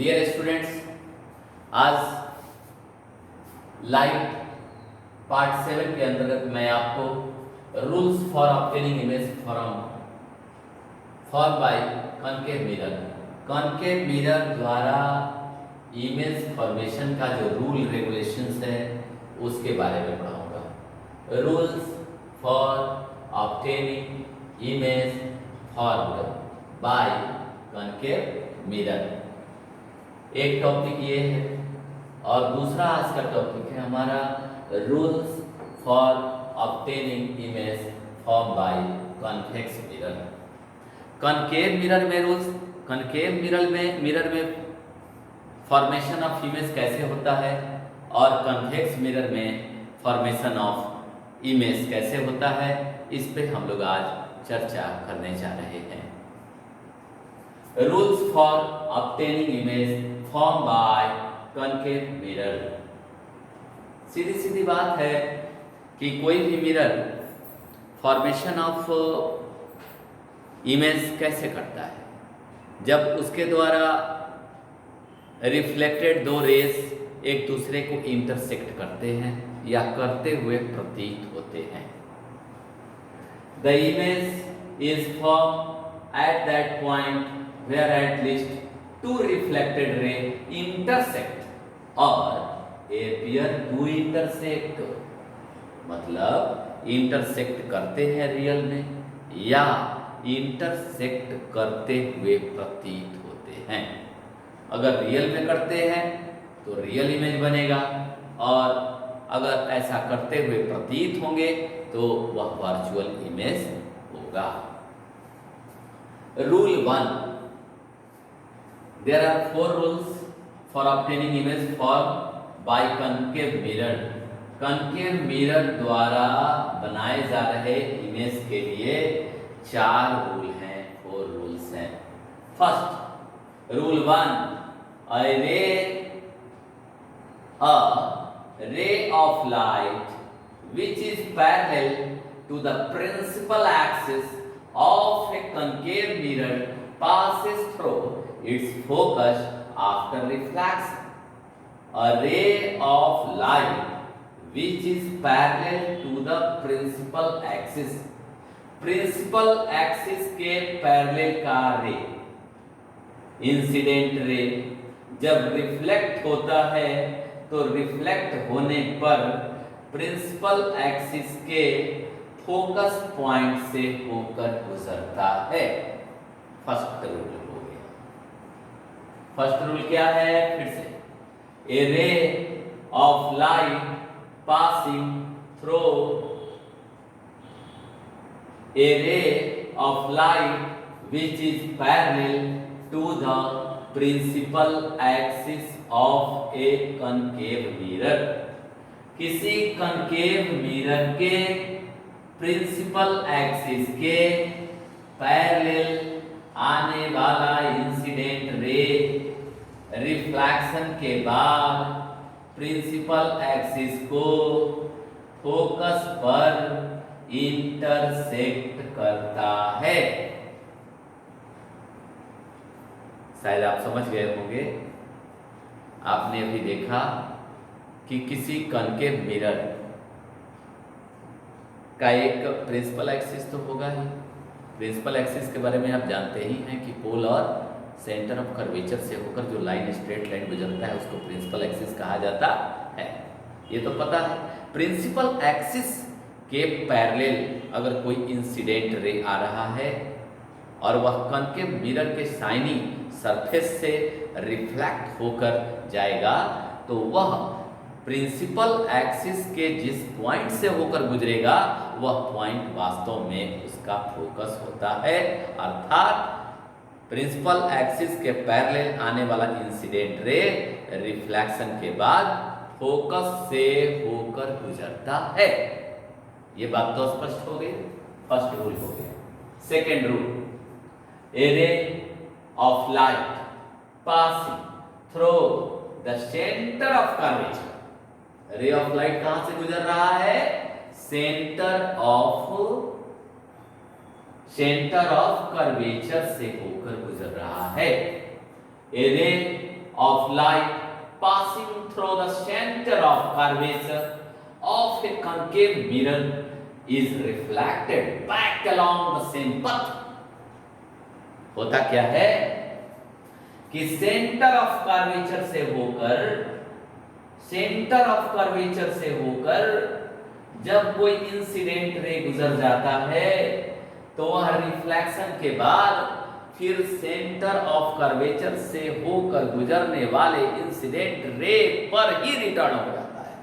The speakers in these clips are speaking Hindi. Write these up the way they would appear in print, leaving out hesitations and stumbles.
डियर स्टूडेंट्स, आज लाइट पार्ट 7 के अंतर्गत मैं आपको rules for obtaining image form by concave mirror द्वारा इमेज फॉर्मेशन का जो रूल रेगुलेशंस है उसके बारे में पढ़ाऊंगा। Rules for obtaining image formed by concave mirror, एक टॉपिक ये है और दूसरा आज का टॉपिक है हमारा rules for obtaining image form by convex mirror. Concave mirror में रूल्स, कॉनकेव मिरर में फॉर्मेशन ऑफ इमेज कैसे होता है और कॉन्वेक्स मिरर में फॉर्मेशन ऑफ इमेज कैसे होता है, इस पे हम लोग आज चर्चा करने जा रहे हैं। Rules for obtaining image form by concave mirror. सीधी सीधी बात है कि कोई भी मिरर फॉर्मेशन ऑफ इमेज कैसे करता है, जब उसके द्वारा रिफ्लेक्टेड दो रेस एक दूसरे को इंटरसेक्ट करते हैं या करते हुए प्रतीत होते हैं। The image is form at that point where at least two reflected rays intersect or appear to intersect, मतलब इंटरसेक्ट करते हैं रियल में या इंटरसेक्ट करते हुए प्रतीत होते हैं। अगर रियल में करते हैं तो रियल इमेज बनेगा और अगर ऐसा करते हुए प्रतीत होंगे तो वह वर्चुअल इमेज होगा। Rule 1, there are 4 rules for obtaining image formed by concave mirror। concave mirror द्वारा बनाए जा रहे इमेज के लिए 4 रूल हैं, 4 रूल्स हैं। First rule 1, a ray of light which is parallel to the principal axis of a concave mirror passes through its focus after reflection। A ray of light which is parallel to the principal axis, principal axis के पैरेलल का रे, इंसिडेंट रे जब रिफ्लेक्ट होता है तो रिफ्लेक्ट होने पर प्रिंसिपल एक्सिस के फोकस पॉइंट से होकर गुजरता है। फर्स्ट रूल हो गया। फर्स्ट रूल क्या है, फिर से, a ray of light passing through, a ray of light which is parallel to the principal axis of a concave mirror. किसी कॉनकेव मिरर के प्रिंसिपल एक्सिस के पैरेलल आने वाला इंसिडेंट रे रिफ्लेक्शन के बाद प्रिंसिपल एक्सिस को फोकस पर इंटरसेक्ट करता है। शायद आप समझ गए होंगे। आपने अभी देखा कि किसी कॉनकेव मिरर का एक प्रिंसिपल एक्सिस तो होगा ही। प्रिंसिपल एक्सिस के बारे में आप जानते ही हैं कि पोल और सेंटर ऑफ कर्वेचर से होकर जो लाइन, स्ट्रेट लाइन गुजरता है उसको प्रिंसिपल एक्सिस कहा जाता है, ये तो पता है। प्रिंसिपल एक्सिस के पैरेलल अगर कोई इंसिडेंट रे आ रहा है और वह कॉनकेव मिरर के शाइनी सरफेस से रिफ्लेक्ट होकर जाएगा तो वह प्रिंसिपल एक्सिस के जिस पॉइंट से होकर गुजरेगा वह पॉइंट वास्तव में उसका फोकस होता है। अर्थात प्रिंसिपल एक्सिस के पैरेलल आने वाला इंसिडेंट रे रिफ्लेक्शन के बाद फोकस से होकर गुजरता है। ये बात तो स्पष्ट हो गई। फर्स्ट रूल हो गया। Second rule, A ray of light passing through the centre of curvature. रे ऑफ लाइट कहां से गुजर रहा है, सेंटर ऑफ कर्वेचर से होकर गुजर रहा है। ए रे of light passing through the center of curvature of a concave mirror is reflected back along the same path. होता क्या है कि सेंटर ऑफ कर्वेचर से होकर जब कोई इंसिडेंट रे गुजर जाता है तो वह रिफ्लेक्शन के बाद फिर सेंटर ऑफ कर्वेचर से होकर गुजरने वाले इंसिडेंट रे पर ही रिटर्न हो जाता है।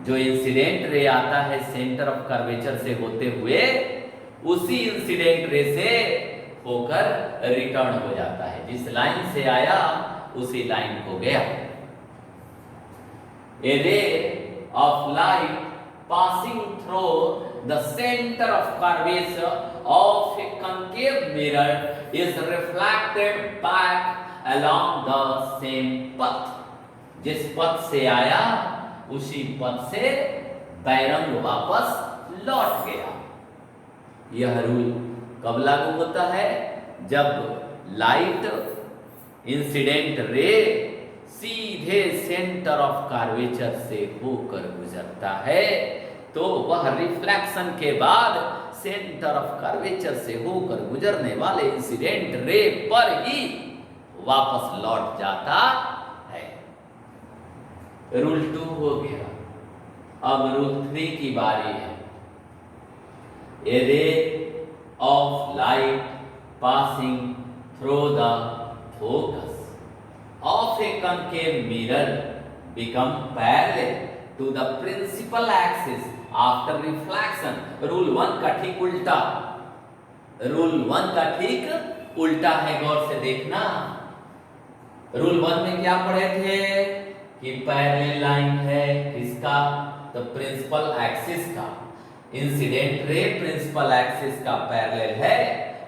जो इंसिडेंट रे आता है सेंटर ऑफ कर्वेचर से होते हुए उसी इंसिडेंट रे से होकर रिटर्न हो जाता है। जिस लाइन से आया उसी लाइन को गया। A ray of light passing through the center of curvature of a concave mirror is reflected back along the same path. जिस पथ से आया उसी पथ से बैरंग वापस लौट गया। यह रूल कब लागू होता है? जब लाइट इंसिडेंट रे सीधे सेंटर ऑफ कर्वेचर से होकर गुजरता है तो वह रिफ्लेक्शन के बाद सेंटर ऑफ कर्वेचर से होकर गुजरने वाले इंसिडेंट रे पर ही वापस लौट जाता है। रूल 2 हो गया। अब रूल 3 की बारी है। A ray of light passing through the focus of a concave mirror become parallel to the principal axis after reflection. Rule 1 का ठीक उल्टा। रूल 1 का ठीक उल्टा है, गौर से देखना। रूल 1 में क्या पढ़े थे कि पैरेलल लाइन है किसका? तो प्रिंसिपल एक्सिस का। इंसिडेंट रे प्रिंसिपल एक्सिस का पैरेलल है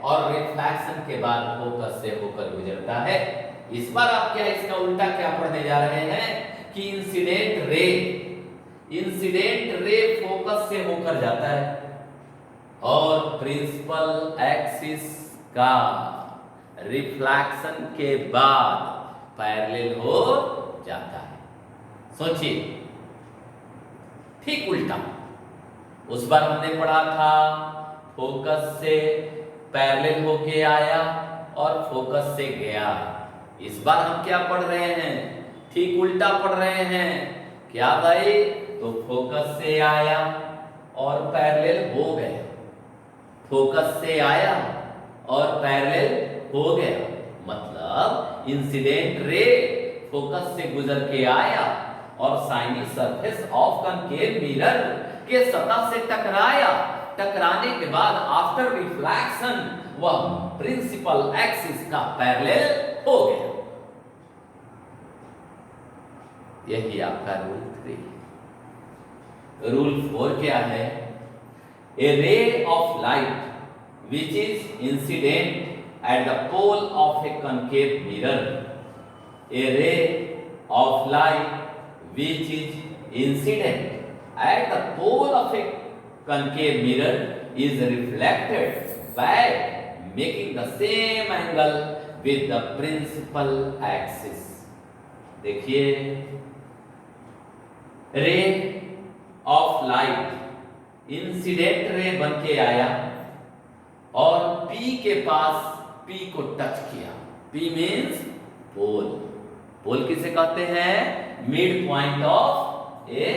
और रिफ्लेक्शन के बाद फोकस से होकर गुजरता है। इस बार आप क्या इसका उल्टा क्या पढ़ने जा रहे हैं कि इंसिडेंट रे फोकस से होकर जाता है और प्रिंसिपल एक्सिस का रिफ्लेक्शन के बाद पैरेलल हो जाता है। सोचिए, ठीक उल्टा। उस बार हमने पढ़ा था फोकस से पैरेलल होके आया और फोकस से गया। इस बार हम क्या पढ़ रहे हैं? ठीक उल्टा पढ़ रहे हैं। क्या भाई? तो फोकस से आया और पैरेलल हो गया। फोकस से आया और पैरेलल हो गया, मतलब इंसिडेंट रे फोकस से गुजर के आया और shiny surface of concave mirror के सतह से टकराया। टकराने के बाद आफ्टर रिफ्लेक्शन वह प्रिंसिपल एक्सिस का पैरेलल हो गया। यही आपका रूल 3। रूल 4 क्या है? A ray of light which is incident at the pole of a concave mirror. A ray of light which is incident at the pole of a concave mirror is reflected back making the same angle with the principal axis. देखिए, रे ऑफ लाइट इंसिडेंट रे बन के आया और P के पास P को टच किया। P मीन्स पोल। पोल किसे कहते हैं? Mid point of a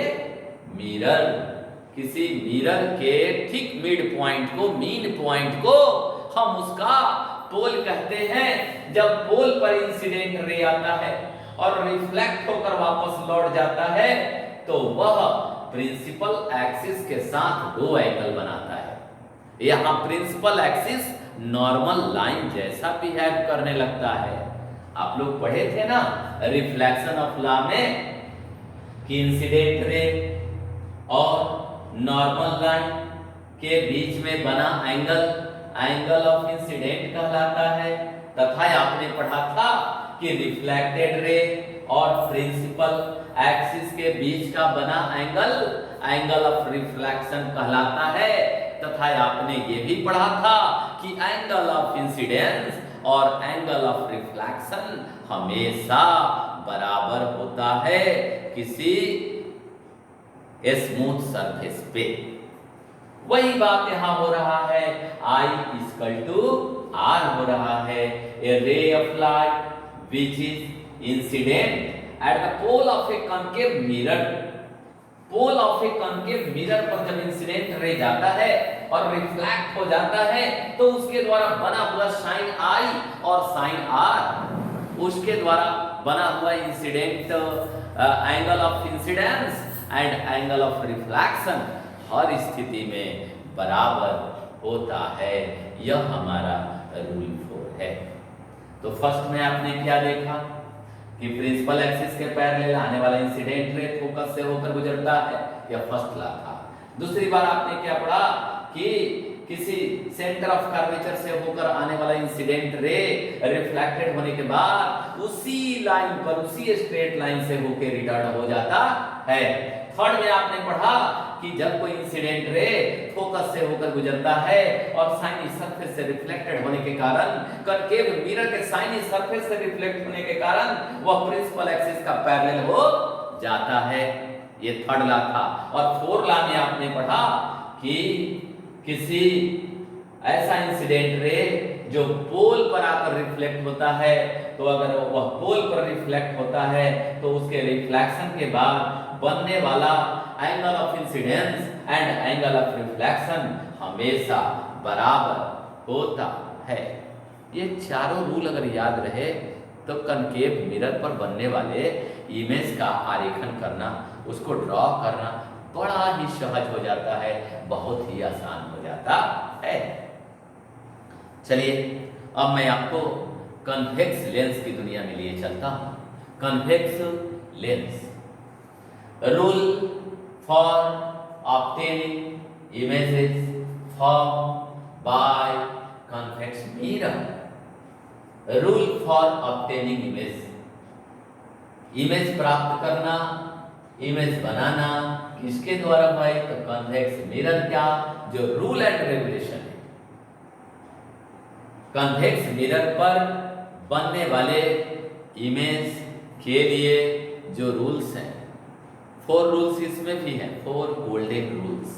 mirror. किसी मिरर के ठीक मिड पॉइंट को, मीन पॉइंट को हम उसका पोल कहते हैं। जब पोल पर इंसिडेंट रे आता है और रिफ्लेक्ट होकर वापस लौट जाता है तो वह प्रिंसिपल एक्सिस के साथ दो एंगल बनाता है। यहां प्रिंसिपल एक्सिस नॉर्मल लाइन जैसा बिहेव करने लगता है। आप लोग पढ़े थे ना रिफ्लेक्शन ऑफ लॉ में कि इंसिडेंट रे और नॉर्मल लाइन के बीच में बना एंगल ऑफ इंसिडेंट कहलाता है। तथा आपने पढ़ा था कि रिफ्लेक्टेड रे और प्रिंसिपल एक्सिस के बीच का बना एंगल ऑफ रिफ्लेक्शन कहलाता है। तथा आपने ये भी पढ़ा था कि एंगल ऑफ इंसिडेंस और एंगल ऑफ रिफ्लेक्शन हमेशा बराबर होता है किसी स्मूथ सरफेस पे। वही बात यहां हो रहा है, I इक्वल टू R हो रहा है। A ray of light which is incident at the pole of a concave mirror, pole of a concave mirror पर जब इंसिडेंट रे जाता है और रिफ्लेक्ट हो जाता है तो उसके द्वारा बना हुआ साइन I और साइन R, उसके द्वारा बना हुआ incident angle of incidence and angle of reflection हर स्थिति में बराबर होता है। यह हमारा रूल 4 है। तो फर्स्ट में आपने क्या देखा कि प्रिंसिपल एक्सिस के पैरेलल आने वाला इंसिडेंट रे फोकस से होकर गुजरता है, यह फर्स्ट लॉ था। दूसरी बार आपने क्या पढ़ा कि किसी सेंटर ऑफ कर्वेचर से होकर आने वाला इंसिडेंट रे रिफ्लेक्टेड होने के बाद उसी लाइन पर, उसी स्ट्रेट लाइन से होकर रिटर्न हो जाता है। थर्ड में आपने पढ़ा कि जब कोई इंसिडेंट रे फोकस से होकर गुजरता है और साइनी सरफेस से रिफ्लेक्टेड होने के कारण, कॉन्केव मिरर के साइनी सरफेस से रिफ्लेक्ट होने के कारण वह प्रिंसिपल एक्सिस का पैरेलल हो जाता है। ये थर्ड लॉ था। और फोर्थ लॉ में आपने पढ़ा कि किसी ऐसा इंसिडेंट रे जो पोल पर आकर रिफ्लेक्ट होता है, तो अगर वह पोल पर रिफ्लेक्ट होता है तो उसके रिफ्लेक्शन के बाद बनने वाला angle of incidence and angle of reflection हमेशा बराबर होता है। ये चारों रूल अगर याद रहे तो कॉन्केव मिरर पर बनने वाले इमेज का आरेखन करना, उसको ड्रॉ करना बड़ा ही सहज हो जाता है, बहुत ही आसान हो जाता है। चलिए अब मैं आपको कन्वेक्स लेंस की दुनिया में लिए चलता हूं। Convex lens, rule for obtaining images form by convex mirror. Rule for obtaining image, image प्राप्त करना, इमेज बनाना किसके द्वारा भाई? तो कन्वेक्स मिरर का जो रूल एंड रेगुलेशन है। कन्वेक्स मिरर पर बनने वाले इमेज के लिए जो रूल्स हैं, 4 रूल्स इसमें भी हैं, 4 गोल्डन रूल्स,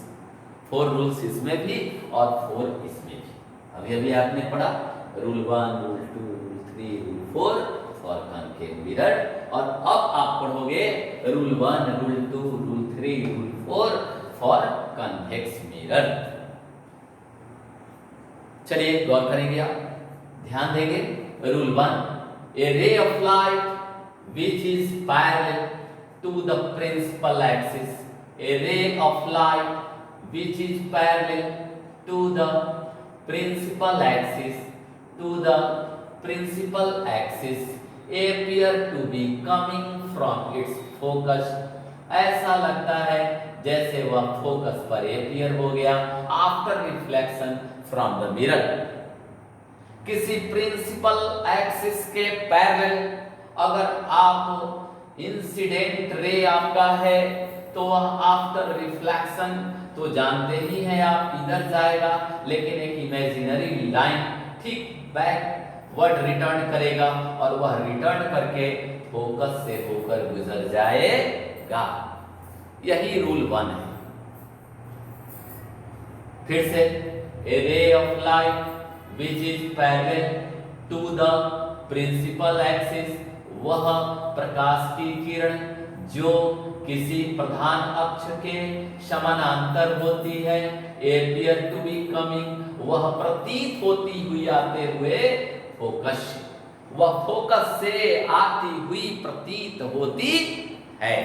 4 रूल्स इसमें भी और 4 इसमें भी। अभी अभी आपने पढ़ा rule 1, rule 2, rule 3, rule 4 for concave mirror, और अब आप पढ़ोगे rule 1, rule 2, rule 3, rule 4 for convex mirror. चलिए गौर करेंगे, आप ध्यान देंगे। Rule 1, A ray of light which is parallel to the principal axis, a ray of light which is parallel to the principal axis, appear to be coming from its focus। ऐसा लगता है जैसे वह फोकस पर एपियर हो गया after reflection from the mirror. किसी प्रिंसिपल एक्सिस के पैरेलल अगर आप इंसिडेंट रे आपका है तो वह आफ्टर रिफ्लेक्शन तो जानते ही हैं आप इधर जाएगा, लेकिन एक इमेजिनरी लाइन ठीक बैकवर्ड रिटर्न करेगा और वह रिटर्न करके फोकस से होकर गुजर जाएगा। यही रूल 1 है। फिर से, a ray of light which is parallel to the principal axis, वह प्रकाश की किरण जो किसी प्रधान अक्ष के समानांतर होती है, एपियर टू बी कमिंग, वह प्रतीत होती हुई आते हुए फोकस, वह फोकस से आती हुई प्रतीत होती है,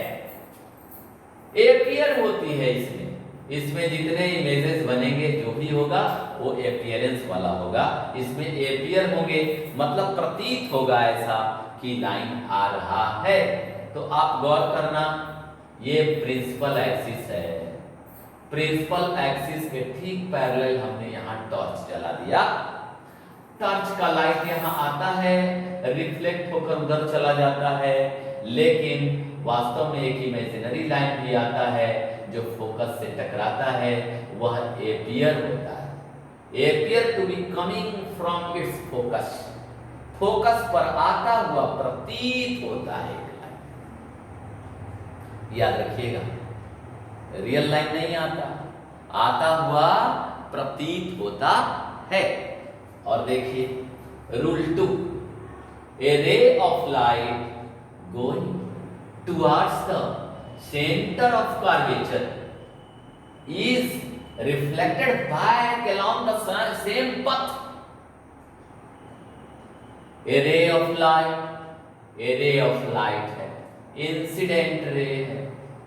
एपियर होती है। इसमें जितने इमेजेस बनेंगे जो भी होगा वो एपियरेंस वाला होगा, इसमें एपियर होंगे, मतलब प्रतीत होगा ऐसा कि लाइन आ रहा है। तो आप गौर करना, ये प्रिंसिपल एक्सिस है, प्रिंसिपल एक्सिस के ठीक पैरेलल हमने यहाँ टॉर्च जला दिया। टॉर्च का लाइट यहाँ आता है, रिफ्लेक्ट होकर उधर चला जाता है, लेकिन वास्तव में एक इमेजिनरी लाइन भी आता है जो फोकस से टकराता है, वह एपियर होता है। Appear to be coming from its focus, focus पर आता हुआ प्रतीत होता है। याद रखिएगा, रियल लाइन नहीं आता, आता हुआ प्रतीत होता है। और देखिए rule 2, A ray of light going towards the centre of curvature is reflected back along the same पथ। ए रे ऑफ लाइट है, इंसिडेंट रे है,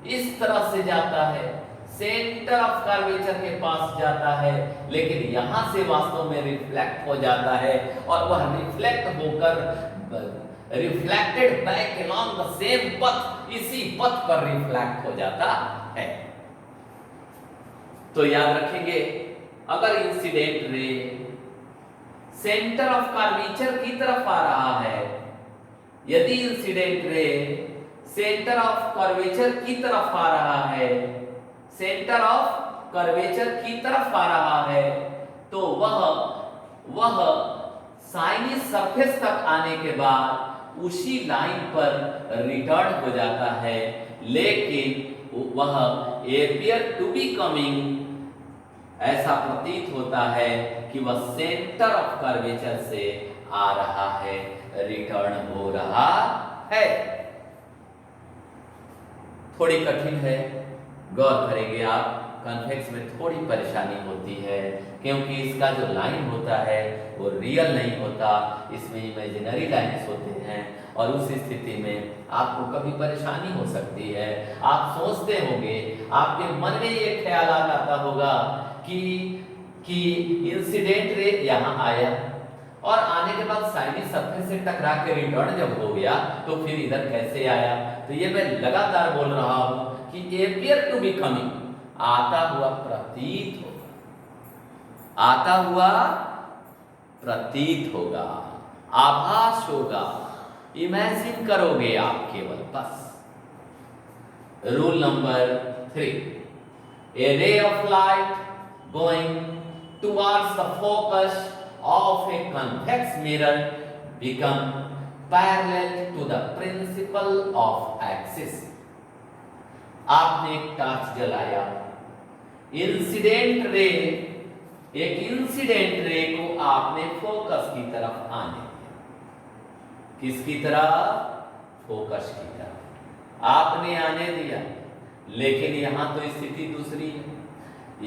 इस तरह से जाता है, सेंटर ऑफ कर्वेचर के पास जाता है, लेकिन यहां से वास्तव में रिफ्लेक्ट हो जाता है और वह रिफ्लेक्ट होकर reflected back along the same पथ, इसी पथ पर रिफ्लेक्ट हो जाता है। तो याद रखेंगे, अगर incident ray centre of curvature की तरफ आ रहा है, यदि incident ray centre of curvature की तरफ आ रहा है, सेंटर ऑफ कर्वेचर की तरफ आ रहा है, तो वह साइनी सरफेस तक आने के बाद उसी लाइन पर रिटर्न हो जाता है, लेकिन वह एपियर टू बी कमिंग, ऐसा प्रतीत होता है कि वह सेंटर ऑफ कर्वेचर से आ रहा है, रिटर्न हो रहा है। थोड़ी कठिन है, गौर करेंगे आप, कॉन्वेक्स में थोड़ी परेशानी होती है क्योंकि इसका जो लाइन होता है वो रियल नहीं होता, इसमें इमेजिनरी लाइन्स होते हैं और उस स्थिति में आपको कभी परेशानी हो सकती है। आप सोचते होंगे, आपके मन में ये ख्याल आता होगा कि इंसिडेंट रे यहाँ आया और आने के बाद साइनी सरफेस से टकरा के रिटर्न जब हो गया तो फिर इधर कैसे आया। तो ये मैं लगातार बोल रहा हूं कि एपियर टू बी कमिंग, आता हुआ प्रतीत होगा, आता हुआ प्रतीत होगा, आभास होगा, इमेजिन करोगे आप केवल, बस। Rule number 3, A ray of light going towards the focus of a convex mirror become parallel to the principle of axis। आपने एक टॉर्च जलाया, इंसिडेंट रे, एक इंसिडेंट रे को आपने फोकस की तरफ आने दिया। किसकी तरफ? फोकस की तरफ आपने आने दिया, लेकिन यहां तो स्थिति दूसरी है,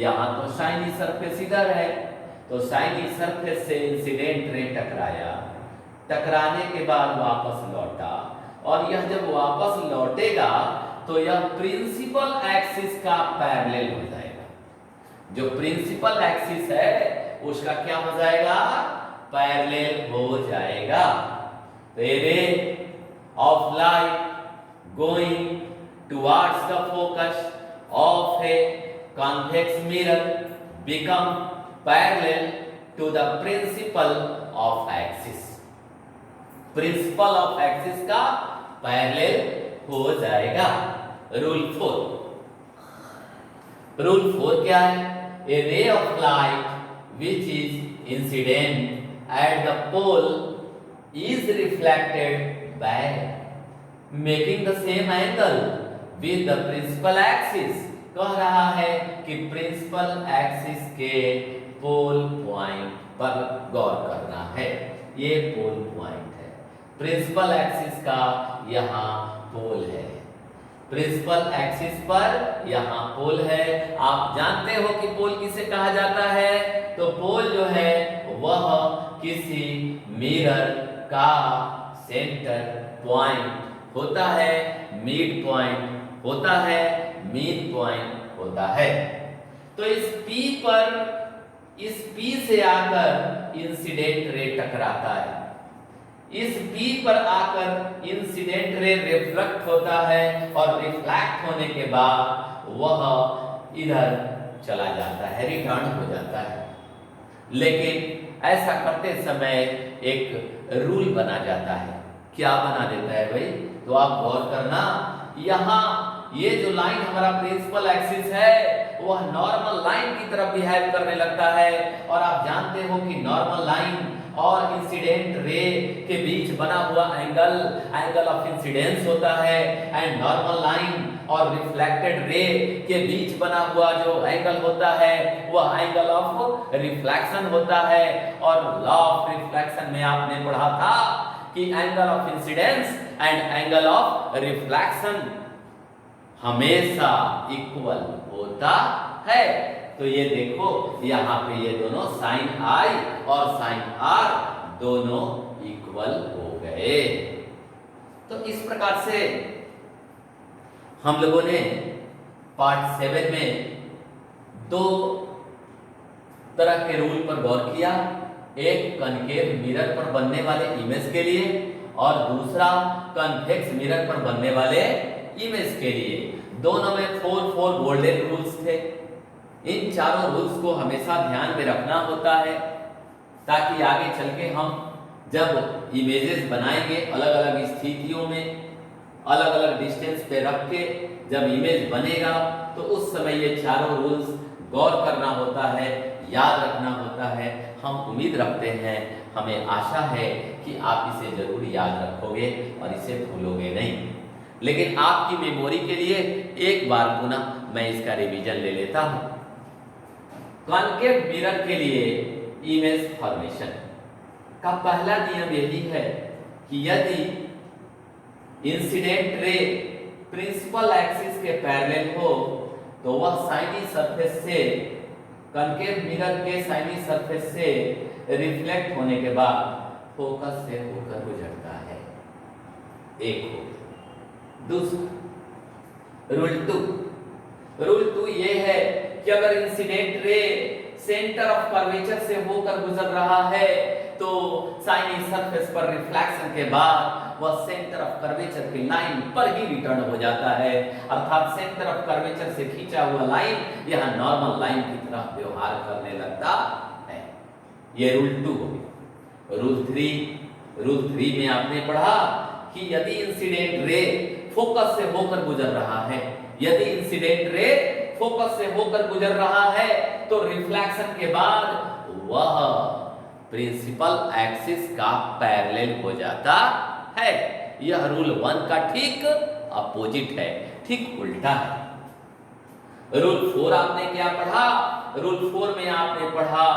यहां तो शाइनी सरफेस इधर है, तो शाइनी सरफेस से इंसिडेंट रे टकराया, टकराने के बाद वापस लौटा, और यह जब वापस लौटेगा तो यह प्रिंसिपल एक्सिस का पैरेलल हो जाएगा। जो प्रिंसिपल एक्सिस है उसका क्या हो जाएगा? पैरेलल हो जाएगा। तो a ray of light going towards the focus of a convex mirror become parallel to the principle of axis। Principal of axis का पैरेलल हो जाएगा। रूल 4, रूल 4 क्या है? A ray of light which is incident at the pole is reflected back making the same angle with the principal axis. कह रहा है कि प्रिंसिपल एक्सिस के पोल पॉइंट पर गौर करना है। ये पोल पॉइंट है, प्रिंसिपल एक्सिस का यहाँ पोल है, प्रिंसिपल एक्सिस पर यहाँ पोल है। आप जानते हो कि पोल किसे कहा जाता है? तो पोल जो है वह किसी मिरर का सेंटर पॉइंट होता है, मिड पॉइंट होता है, मीन पॉइंट होता है। तो इस P से आकर इंसिडेंट रे टकराता है, इस P पर आकर इंसिडेंट रे रिफ्लेक्ट होता है और रिफ्लेक्ट होने के बाद वह इधर चला जाता है, रिटर्न हो जाता है। लेकिन ऐसा करते समय एक रूल बना जाता है। क्या बना देता है भाई? तो आप गौर करना, यहाँ ये जो लाइन हमारा प्रिंसिपल एक्सिस है वह नॉर्मल लाइन की तरफ बिहेव करने लगता है। और आप जानते हो कि नॉर्मल लाइन और इंसिडेंट रे के बीच बना हुआ एंगल ऑफ इंसिडेंस होता है। एंड नॉर्मल लाइन और रिफ्लेक्टेड रे के बीच बना हुआ जो एंगल होता है वह एंगल ऑफ रिफ्लेक्शन होता है। और लॉ ऑफ रिफ्लेक्शन में आपने पढ़ा था कि angle of incidence and angle of reflection हमेशा इक्वल होता है। तो ये देखो यहाँ पे ये दोनों साइन आई और साइन आर दोनों इक्वल हो गए। तो इस प्रकार से हम लोगों ने पार्ट 7 में दो तरह के रूल पर गौर किया, एक कनकेव मिरर पर बनने वाले इमेज के लिए और दूसरा कन्वेक्स मिरर पर बनने वाले इमेज के लिए। दोनों में 4 गोल्डन रूल्स थे। इन चारों रूल्स को हमेशा ध्यान में रखना होता है ताकि आगे चल के हम जब इमेजेस बनाएंगे अलग अलग स्थितियों में अलग अलग डिस्टेंस पे रख के जब इमेज बनेगा तो उस समय ये चारों रूल्स गौर करना होता है, याद रखना होता है। हम उम्मीद रखते हैं, हमें आशा है कि आप इसे जरूर याद रखोगे और इसे भूलोगे नहीं। लेकिन आपकी मेमोरी के लिए एक बार पुनः मैं इसका रिवीजन ले लेता हूं। कॉन्केव मिरर के लिए इमेज फॉर्मेशन का पहला नियम यही है कि यदि इंसिडेंट रे प्रिंसिपल एक्सिस के पैरेलल हो तो वह साइनी सरफेस से कॉन्केव मिरर के साइनी सरफेस से रिफ्लेक्ट होने के बाद फोकस से होकर गुजरता है। एक हो दूसरा रूल 2 ये है कि अगर incident ray centre of curvature से होकर गुजर रहा है तो साइनी सरफेस पर रिफ्लेक्शन के बाद वह सेंटर ऑफ कर्वेचर की लाइन पर ही रिटर्न हो जाता है। अर्थात सेंटर ऑफ कर्वेचर से खींचा हुआ लाइन यह नॉर्मल लाइन की तरह व्यवहार करने लगता है। ये रूल 2 हो गया। रूल 3 में आपने पढ़ा कि यदि इंसिडेंट रे फोकस से होकर गुजर रहा है, यदि इंसिडेंट रे फोकस से होकर गुजर रहा है तो रिफ्लेक्शन के बाद वह प्रिंसिपल एक्सिस का पैरेलल हो जाता है। यह रूल 1 का ठीक अपोजिट है, ठीक उल्टा है। रूल 4 आपने क्या पढ़ा? रूल 4 में आपने पढ़ा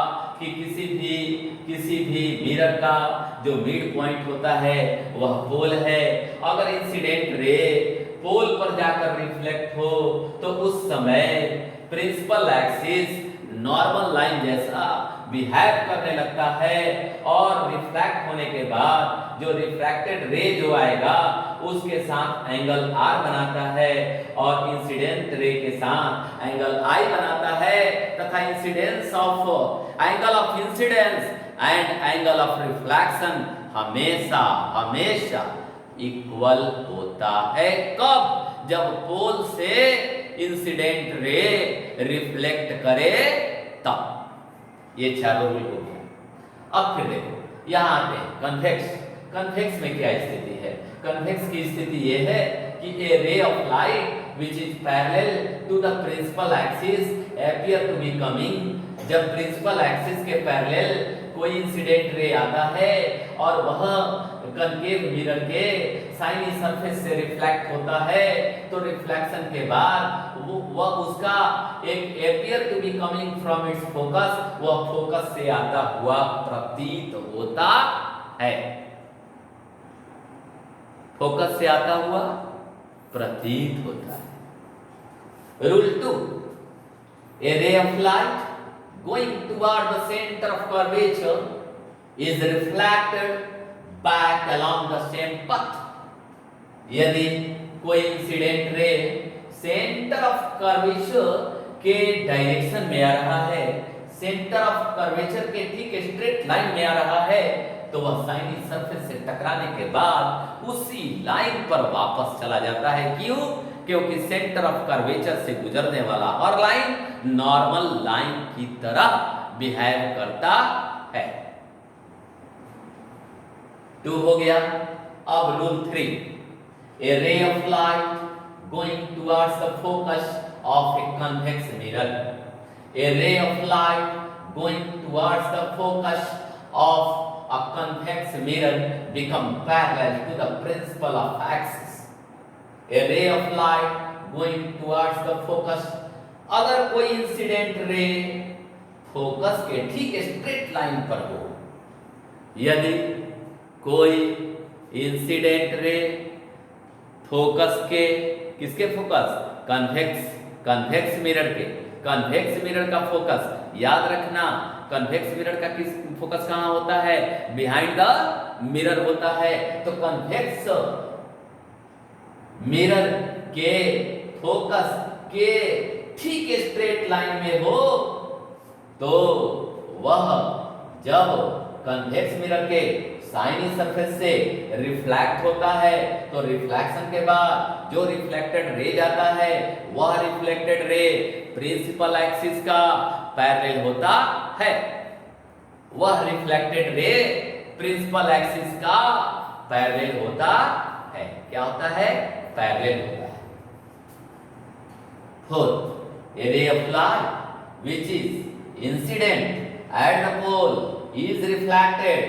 कि किसी भी मिरर का जो मिड पॉइंट होता है वह पोल है। अगर इंसिडेंट रे पोल पर जाकर रिफ्लेक्ट हो तो उस समय प्रिंसिपल एक्सिस नॉर्मल लाइन जैसा बिहेव करने लगता है और रिफ्लेक्ट होने के बाद जो रिफ्रैक्टेड रे जो आएगा उसके साथ एंगल R बनाता है और इंसिडेंट रे के साथ एंगल I बनाता है तथा incidence of angle of incidence and angle of reflection हमेशा इक्वल होता है। कब? जब पोल से इंसिडेंट रे रिफ्लेक्ट करे तब। ये चारों रूल हो गया। अब फिर देखो यहाँ आते हैं कन्वेक्स में क्या स्थिति है? कन्वेक्स की स्थिति ये है कि a ray of light which is parallel to the principal axis appear to be coming. जब प्रिंसिपल एक्सिस के पैरेलल कोई इंसिडेंट रे आता है और वह कनकेव मिरर के साइनी सरफेस से रिफ्लेक्ट होता है तो रिफ्लेक्शन के बाद वह उसका एक appear to be coming from its focus, वह फोकस से आता हुआ प्रतीत होता है। फोकस से आता हुआ प्रतीत होता है। Rule 2, A ray of light going toward the center of curvature is reflected back along the same path। यदि कोई इंसिडेंट रे सेंटर ऑफ कर्वेचर के डायरेक्शन में आ रहा है, सेंटर ऑफ कर्वेचर के ठीक स्ट्रेट लाइन में आ रहा है तो वह साइनी सरफेस से टकराने के बाद उसी लाइन पर वापस चला जाता है। क्यों? क्योंकि सेंटर ऑफ कर्वेचर से गुजरने वाला हर लाइन नॉर्मल लाइन की तरह बिहेव करता है। 2 हो गया। अब rule 3, A ray of light going towards the focus of a convex mirror. A ray of light going towards the focus of a convex mirror become parallel to the principal of axis. A ray of light going towards the focus, अगर कोई इंसिडेंट रे फोकस के ठीक स्ट्रेट लाइन पर हो, यदि कोई इंसिडेंट रे फोकस के, किसके फोकस, कन्वेक्स मिरर के, कन्वेक्स मिरर का फोकस याद रखना, कन्वेक्स मिरर का किस फोकस कहां होता है, बिहाइंड द मिरर होता है। तो कन्वेक्स मिरर के फोकस के ठीक स्ट्रेट लाइन में हो तो वह जब कन्वेक्स मिरर के साइनी सरफेस से रिफ्लेक्ट होता है तो रिफ्लेक्शन के बाद जो रिफ्लेक्टेड रे जाता है वह रिफ्लेक्टेड रे प्रिंसिपल एक्सिस का पैरेलल होता है, वह रिफ्लेक्टेड रे प्रिंसिपल एक्सिस का पैरेलल होता है। क्या होता है, पैरेलल होता है। Fourth, a ray of light which is incident at the pole is reflected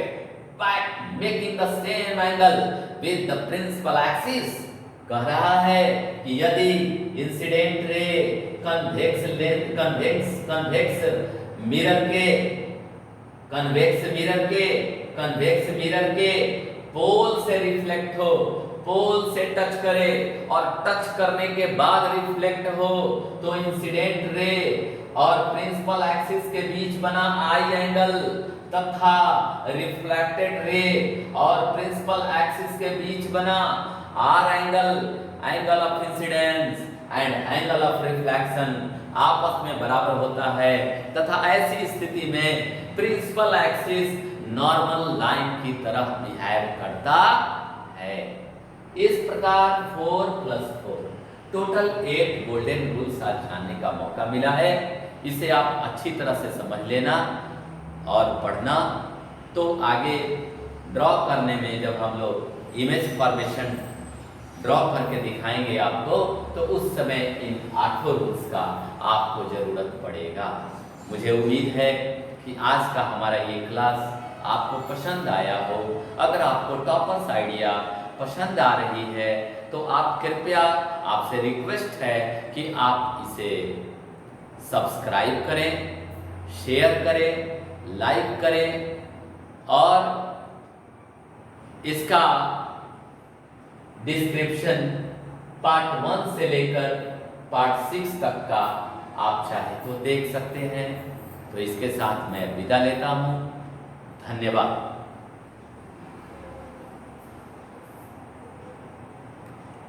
back making the same angle with the principal axis। कह रहा है कि यदि इंसिडेंट रे कन्वेक्स मिरर के पोल से रिफ्लेक्ट हो, पोल से टच करे और टच करने के बाद रिफ्लेक्ट हो तो इंसिडेंट रे और प्रिंसिपल एक्सिस के बीच बना आई एंगल तथा रिफ्लेक्टेड रे और प्रिंसिपल एक्सिस के बीच बना R angle, angle of incidence and angle of reflection आपस में बराबर होता है तथा ऐसी स्थिति में प्रिंसिपल एक्सिस नॉर्मल लाइन की तरह बिहेव करता है। इस प्रकार 4+4 टोटल 8 गोल्डन रूल्स आज जानने का मौका मिला है। इसे आप अच्छी तरह से समझ लेना और पढ़ना, तो आगे ड्रॉ करने में जब हम लोग इमेज फॉर्मेशन ड्रॉ करके दिखाएंगे आपको तो उस समय इन 8 रूल्स का आपको जरूरत पड़ेगा। मुझे उम्मीद है कि आज का हमारा ये क्लास आपको पसंद आया हो। अगर आपको टॉपर्स आइडिया पसंद आ रही है तो आप कृपया, आपसे रिक्वेस्ट है कि आप इसे सब्सक्राइब करें, शेयर करें, लाइक करें और इसका डिस्क्रिप्शन पार्ट 1 से लेकर पार्ट 6 तक का आप चाहे तो देख सकते हैं। तो इसके साथ मैं विदा लेता हूँ। धन्यवाद।